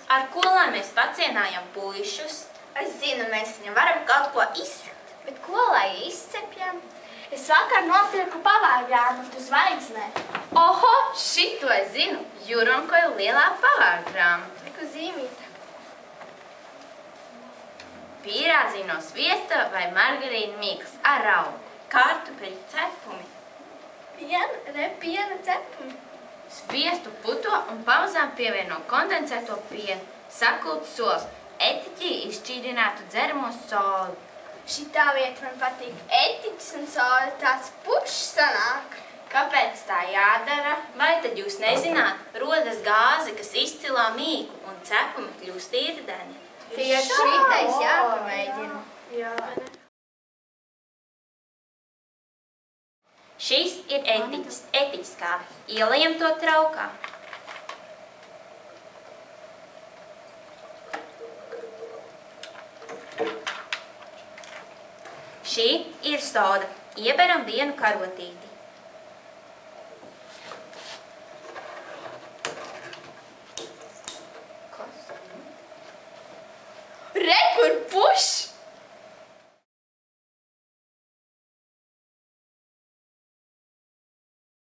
Ar ko lai mēs pacienājam puišus? Es zinu, mēs viņam varam kaut ko izcept. Bet ko lai izcepjam? Es vakar nopirku pavārgrāmatu zvaigznē. Oho, šito es zinu. Juronkoja lielā pavārgrāmata. Reku zīmīta. Pīrādziņu no sviesta vai margarīna mīkls ar augu. Kartupeļu cepumi. Piena cepumi. Sviestu puto un pamazām pievieno kondensēto pienu. Sakults sols. Etiķī izšķīdinātu dzeramo soli. Šitā vieta man patīk. Etiķis un soli tāds pušs sanāk. Kāpēc tā jādara? Vai tad jūs nezināt? Rodas gāze, kas izcilā mīklu un cepumi kļūst irdeni. Tieši šitais jāpamēģina. Jā. Šis ir etiķis kāpi. Ielejam to traukā. Šī ir soda. Ieberam vienu karotīti. Re, kur pušs!